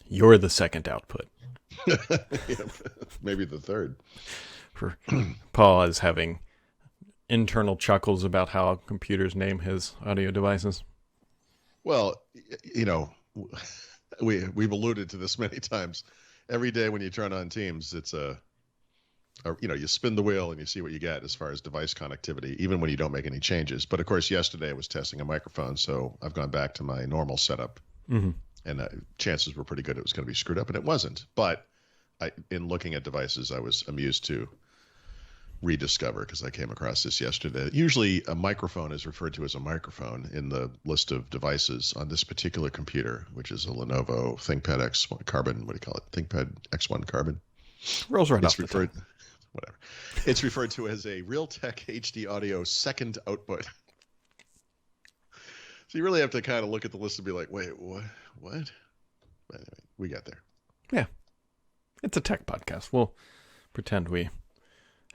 You're the second output. Yeah, maybe the third. For Paul is having internal chuckles about how computers name his audio devices. Well, you know, we've alluded to this many times. Every day when you turn on Teams, it's you spin the wheel and you see what you get as far as device connectivity, even when you don't make any changes. But of course, yesterday I was testing a microphone, so I've gone back to my normal setup, Mm-hmm. and chances were pretty good it was going to be screwed up, and it wasn't. But in looking at devices, I was amused to rediscover, because I came across this yesterday. Usually a microphone is referred to as a microphone in the list of devices. On this particular computer, which is a Lenovo ThinkPad X1 Carbon, what do you call it? ThinkPad X1 Carbon. Rolls right off It's the referred, tongue. whatever. It's referred to as a Realtek HD Audio second output. So you really have to kind of look at the list and be like, wait, what? What? But anyway, we got there. Yeah. It's a tech podcast. We'll pretend we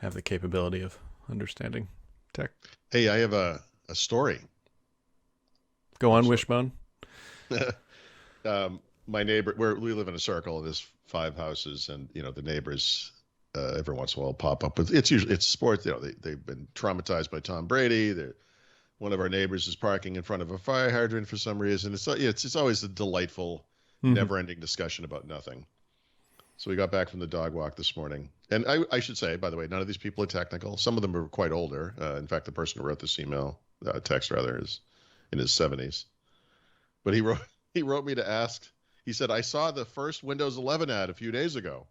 have the capability of understanding tech. Hey, I have a story. Go on, Wishbone. My neighbor, we live in a circle, and there's 5 houses, and the neighbors every once in a while pop up. But it's sports. They've been traumatized by Tom Brady. One of our neighbors is parking in front of a fire hydrant for some reason. It's always a delightful, never-ending discussion about nothing. So we got back from the dog walk this morning. And I should say, by the way, none of these people are technical. Some of them are quite older. In fact, the person who wrote this text rather, is in his 70s. But he wrote me to ask. He said, I saw the first Windows 11 ad a few days ago.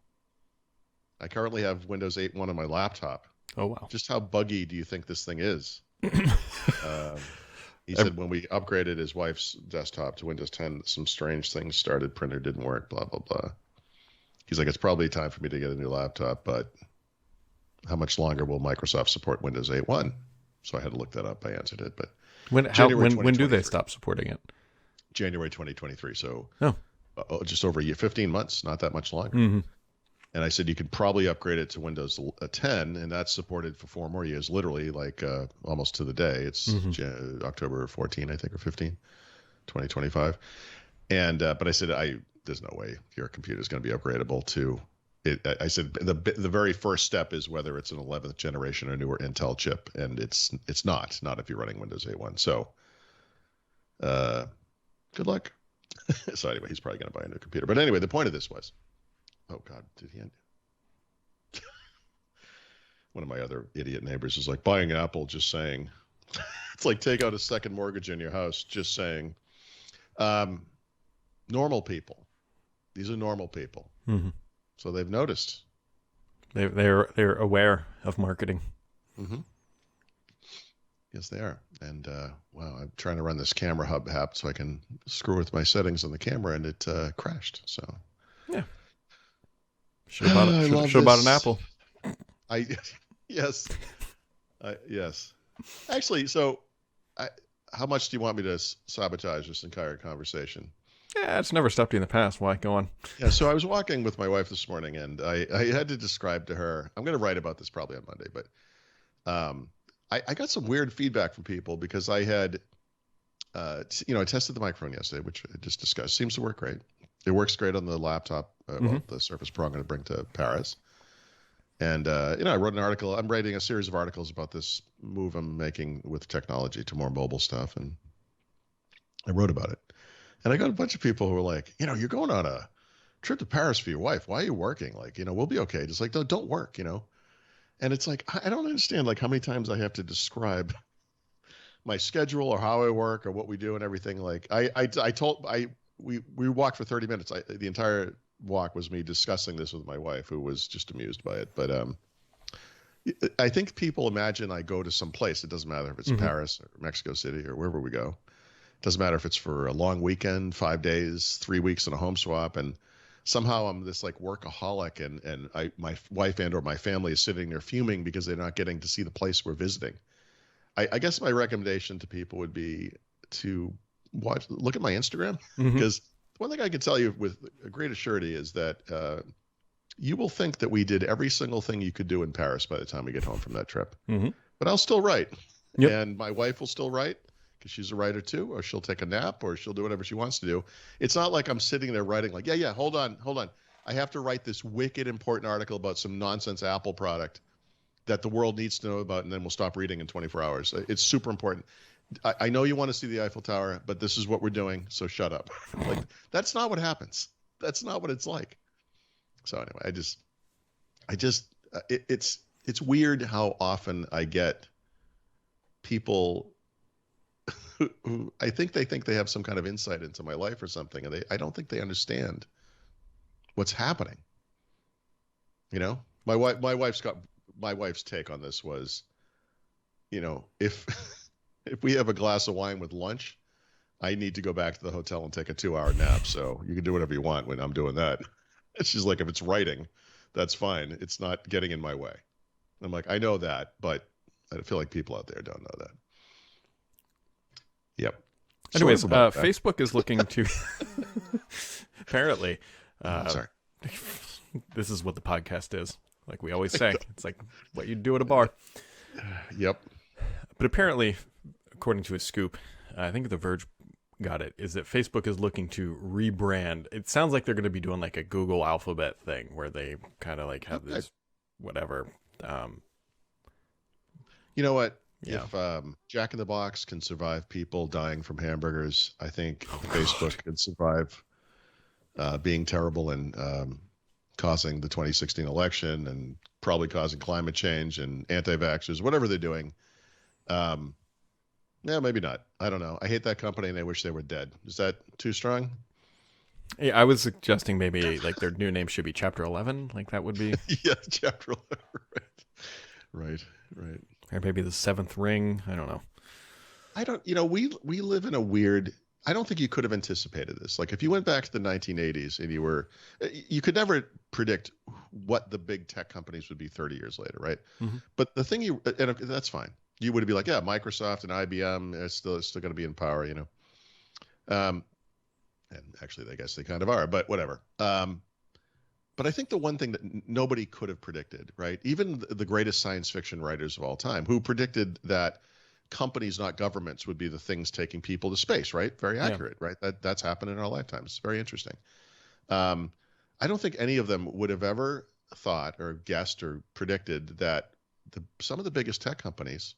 I currently have Windows 8.1 on my laptop. Oh, wow. Just how buggy do you think this thing is? He said when we upgraded his wife's desktop to Windows 10, some strange things started. Printer didn't work, blah, blah, blah. He's like, it's probably time for me to get a new laptop, but how much longer will Microsoft support Windows 8.1? So I had to look that up. I answered it. But when do they stop supporting it? January 2023. So just over a year, 15 months, not that much longer. Mm-hmm. And I said, you could probably upgrade it to Windows 10, and that's supported for 4 more years, literally, like almost to the day. It's October 14, I think, or 15, 2025. And but I said, there's no way your computer is going to be upgradable to it. I said the very first step is whether it's an 11th generation or newer Intel chip, and it's not if you're running Windows 8.1. So good luck. So anyway, he's probably going to buy a new computer. But anyway, the point of this was, oh God, did he end? One of my other idiot neighbors is like, buying Apple, just saying. It's like take out a second mortgage in your house, just saying. Normal people. These are normal people. Mm-hmm. So they've noticed. They're aware of marketing. Mm-hmm. Yes, they are. And wow, I'm trying to run this Camera Hub app so I can screw with my settings on the camera, and it crashed. So yeah, should have bought an Apple. Yes. Actually, so how much do you want me to sabotage this entire conversation? Yeah, it's never stopped you in the past. Why? Go on. Yeah, so I was walking with my wife this morning, and I had to describe to her. I'm going to write about this probably on Monday, but I got some weird feedback from people because I had, I tested the microphone yesterday, which I just discussed. Seems to work great. It works great on the laptop, the Surface Pro I'm going to bring to Paris. And, I wrote an article. I'm writing a series of articles about this move I'm making with technology to more mobile stuff. And I wrote about it. And I got a bunch of people who were like, you're going on a trip to Paris for your wife. Why are you working? Like, we'll be okay. Just like, don't work, And it's like, I don't understand, like, how many times I have to describe my schedule or how I work or what we do and everything. Like, we walked for 30 minutes. The entire walk was me discussing this with my wife, who was just amused by it. But I think people imagine I go to some place. It doesn't matter if it's Paris or Mexico City or wherever we go. It doesn't matter if it's for a long weekend, 5 days, 3 weeks in a home swap. And somehow I'm this like workaholic, and my wife and or my family is sitting there fuming because they're not getting to see the place we're visiting. I guess my recommendation to people would be to look at my Instagram, because one thing I can tell you with a great assurity is that you will think that we did every single thing you could do in Paris by the time we get home from that trip. But I'll still write, and my wife will still write, because she's a writer too, or she'll take a nap, or she'll do whatever she wants to do. It's not like I'm sitting there writing like, yeah, hold on. I have to write this wicked important article about some nonsense Apple product that the world needs to know about, and then we'll stop reading in 24 hours. It's super important. I know you want to see the Eiffel Tower, but this is what we're doing, so shut up. Like, that's not what happens. That's not what it's like. So anyway, it's weird how often I get people who I think they have some kind of insight into my life or something, and I don't think they understand what's happening. You know, my wife's take on this was, you know, if we have a glass of wine with lunch, I need to go back to the hotel and take a 2-hour nap. So you can do whatever you want when I'm doing that. She's like, if it's writing, that's fine. It's not getting in my way. I'm like, I know that, but I feel like people out there don't know that. Yep. Anyways, Facebook is looking to apparently. Sorry. This is what the podcast is. Like we always say, it's like what you do at a bar. Yep. But apparently, according to a scoop, I think The Verge got it, is that Facebook is looking to rebrand. It sounds like they're going to be doing like a Google Alphabet thing where they kind of like have this whatever. You know what? Yeah. If Jack in the Box can survive people dying from hamburgers, I think Facebook can survive being terrible and causing the 2016 election and probably causing climate change and anti-vaxxers, whatever they're doing. Yeah, maybe not. I don't know. I hate that company and I wish they were dead. Is that too strong? Yeah, I was suggesting maybe like their new name should be Chapter 11. Like that would be. Yeah, Chapter 11. Right. Or maybe the Seventh Ring. I don't know. We live in a weird. I don't think you could have anticipated this. Like if you went back to the 1980s and you could never predict what the big tech companies would be 30 years later, right? Mm-hmm. But the thing and that's fine. You would be like, yeah, Microsoft and IBM are still going to be in power, you know. And actually, I guess they kind of are, but whatever. But I think the one thing that nobody could have predicted, right? Even the greatest science fiction writers of all time, who predicted that companies, not governments, would be the things taking people to space, right? Very accurate, right? That's happened in our lifetimes. It's very interesting. I don't think any of them would have ever thought or guessed or predicted that some of the biggest tech companies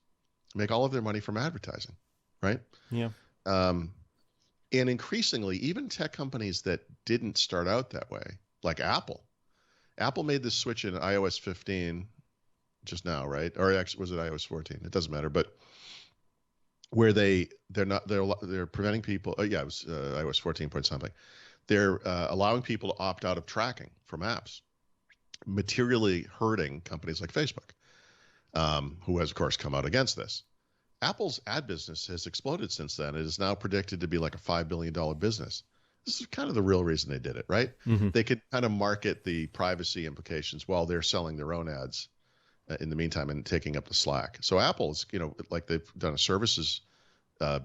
make all of their money from advertising, right? Yeah. And increasingly, even tech companies that didn't start out that way, like Apple. Apple made this switch in iOS 15 just now, right? Or actually, was it iOS 14? It doesn't matter, but where they're preventing people. It was iOS 14 point something. They're allowing people to opt out of tracking from apps, materially hurting companies like Facebook, who has of course come out against this. Apple's ad business has exploded since then. It is now predicted to be like a $5 billion business. This is kind of the real reason they did it, right? Mm-hmm. They could kind of market the privacy implications while they're selling their own ads in the meantime and taking up the slack. So Apple's, like they've done a services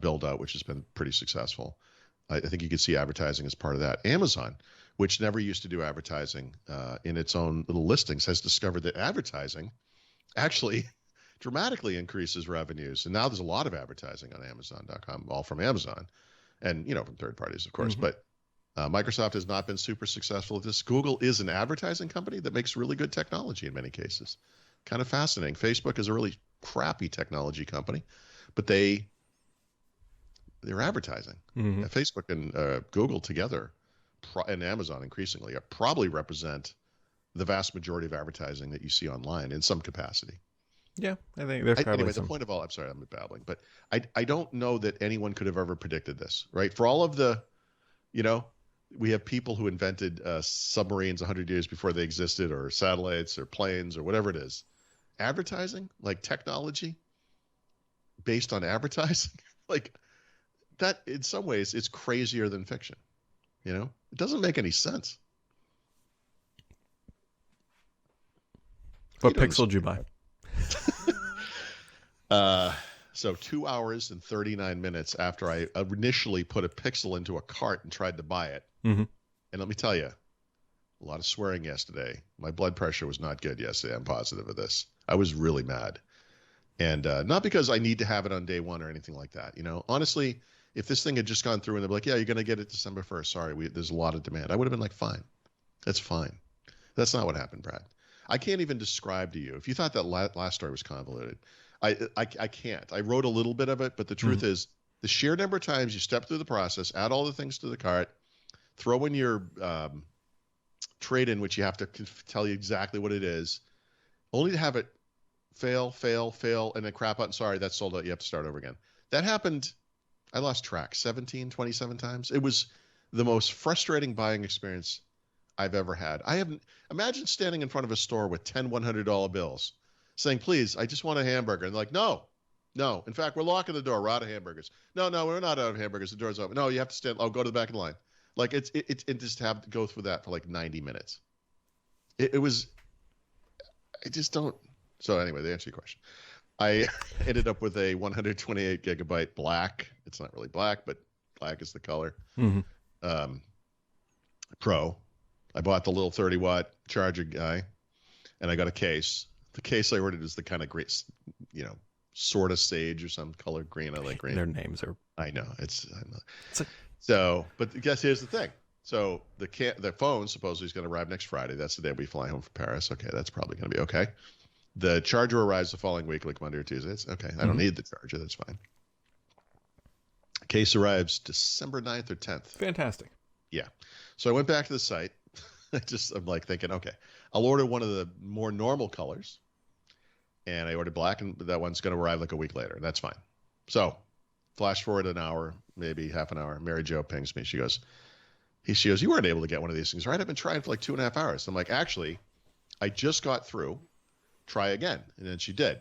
build out, which has been pretty successful. I think you could see advertising as part of that. Amazon, which never used to do advertising in its own little listings, has discovered that advertising actually dramatically increases revenues. And now there's a lot of advertising on Amazon.com, all from Amazon and, from third parties, of course. Mm-hmm. But Microsoft has not been super successful at this. Google is an advertising company that makes really good technology in many cases. Kind of fascinating. Facebook is a really crappy technology company, but they're advertising. Mm-hmm. Facebook and Google together and Amazon increasingly probably represent the vast majority of advertising that you see online in some capacity. Yeah, I think there's probably anyway, the point of all, I'm sorry, I'm babbling, but I don't know that anyone could have ever predicted this, right? For all of the, we have people who invented submarines 100 years before they existed, or satellites or planes or whatever it is. Advertising, like technology based on advertising, like that in some ways it's crazier than fiction. It doesn't make any sense. What pixel did you buy? So 2 hours and 39 minutes after I initially put a Pixel into a cart and tried to buy it. Mm-hmm. And let me tell you, a lot of swearing yesterday. My blood pressure was not good yesterday. I'm positive of this. I was really mad. And not because I need to have it on day one or anything like that. Honestly, if this thing had just gone through and they're like, yeah, you're going to get it December 1st. Sorry, there's a lot of demand. I would have been like, fine. That's fine. That's not what happened, Brad. I can't even describe to you. If you thought that last story was convoluted, I can't. I wrote a little bit of it, but the truth is the sheer number of times you step through the process, add all the things to the cart, throw in your trade-in, which you have to tell you exactly what it is, only to have it fail, and then crap out. And sorry, that's sold out. You have to start over again. That happened. I lost track 27 times. It was the most frustrating buying experience I've ever had. Imagine standing in front of a store with 10 $100 bills saying, please, I just want a hamburger. And they're like, no. In fact, we're locking the door. We're out of hamburgers. No, we're not out of hamburgers. The door's open. No, you have to stand. Oh, go to the back of the line. Like it just have to go through that for like 90 minutes. I just don't. So anyway, to answer your question, I ended up with a 128 gigabyte black. It's not really black, but black is the color. Pro. I bought the little 30-watt charger guy, and I got a case. The case I ordered is the kind of great, sort of sage or some color green. I like green. Their names are. I know so, but guess here's the thing. So the phone supposedly is going to arrive next Friday. That's the day we fly home from Paris. Okay, that's probably going to be okay. The charger arrives the following week, like Monday or Tuesday. It's okay. I don't need the charger. That's fine. Case arrives December 9th or 10th. Fantastic. Yeah. So I went back to the site. I'm like thinking, okay, I'll order one of the more normal colors. And I ordered black, and that one's going to arrive like a week later. And that's fine. So flash forward an hour, maybe half an hour. Mary Jo pings me. She goes, you weren't able to get one of these things, right? I've been trying for like 2.5 hours. I'm like, actually, I just got through. Try again. And then she did.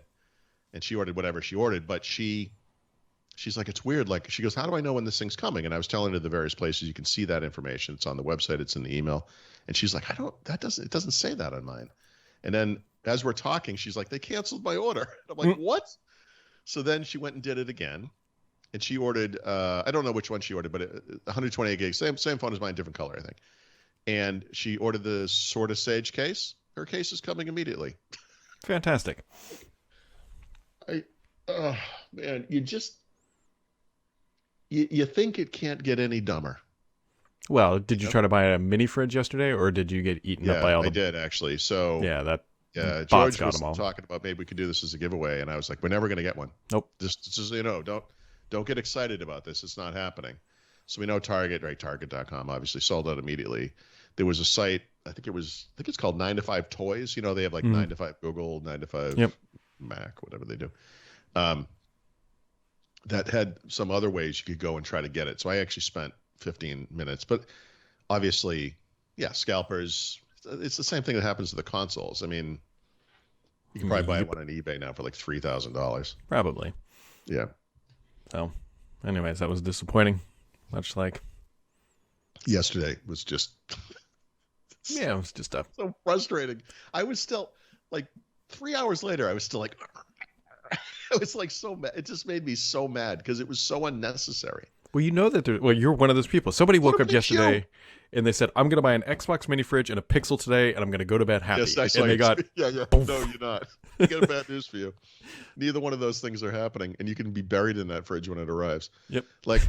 And she ordered whatever she ordered. But she's like, it's weird. Like, she goes, how do I know when this thing's coming? And I was telling her the various places you can see that information. It's on the website. It's in the email. And she's like, it doesn't say that on mine. And then as we're talking, she's like, they canceled my order. And I'm like, what? So then she went and did it again. And she ordered, I don't know which one she ordered, but 128 gigs, same phone as mine, different color, I think. And she ordered the Sort of Sage case. Her case is coming immediately. Fantastic. Man, you think it can't get any dumber. Well, did you try to buy a mini fridge yesterday, or did you get eaten up by all the... I did, actually. So George was talking about maybe we could do this as a giveaway, and I was like, we're never going to get one. Nope. Just so you know, don't get excited about this. It's not happening. So we know Target, right? Target.com obviously sold out immediately. There was a site, I think it's called 9 to 5 Toys. They have like 9 to 5 Google, 9 to 5 Mac, whatever they do. That had some other ways you could go and try to get it. So I actually spent 15 minutes, but obviously, scalpers. It's the same thing that happens to the consoles. I mean, you can probably buy one on eBay now for like $3,000. Probably. Yeah. So, anyways, that was disappointing. Much like yesterday was just. It was just so frustrating. I was still like 3 hours later. I was still like, I was like so mad. It just made me so mad because it was so unnecessary. Well, you're one of those people. Somebody woke up yesterday and they said, I'm going to buy an Xbox mini fridge and a Pixel today, and I'm going to go to bed happy. Yes, and they got... Yeah. No, you're not. I got a bad news for you. Neither one of those things are happening, and you can be buried in that fridge when it arrives. Yep. Like,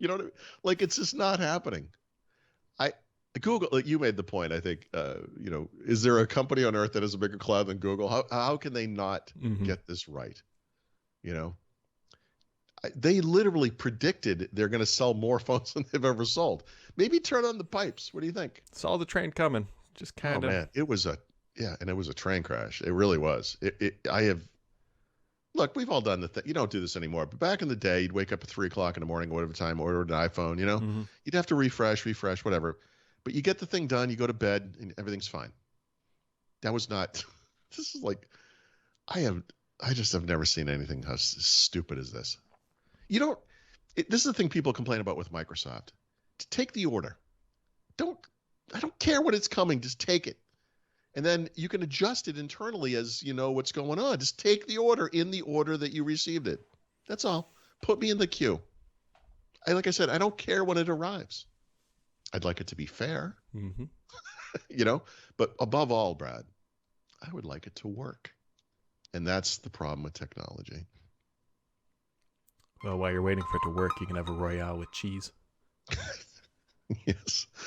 you know what I mean? Like, it's just not happening. Google, like you made the point, I think, is there a company on earth that has a bigger cloud than Google? How can they not get this right? They literally predicted they're going to sell more phones than they've ever sold. Maybe turn on the pipes. What do you think? Saw the train coming. Just kind of. Oh man, it was a train crash. It really was. Look, we've all done the thing. You don't do this anymore, but back in the day, you'd wake up at 3:00 in the morning, whatever time, order an iPhone. You'd have to refresh, whatever. But you get the thing done, you go to bed, and everything's fine. That was not. This is like, I just have never seen anything as stupid as this. This is the thing people complain about with Microsoft. Take the order. I don't care when it's coming. Just take it. And then you can adjust it internally as you know what's going on. Just take the order in the order that you received it. That's all. Put me in the queue. Like I said, I don't care when it arrives. I'd like it to be fair. But above all, Brad, I would like it to work. And that's the problem with technology. Well, while you're waiting for it to work, you can have a Royale with cheese. Yes.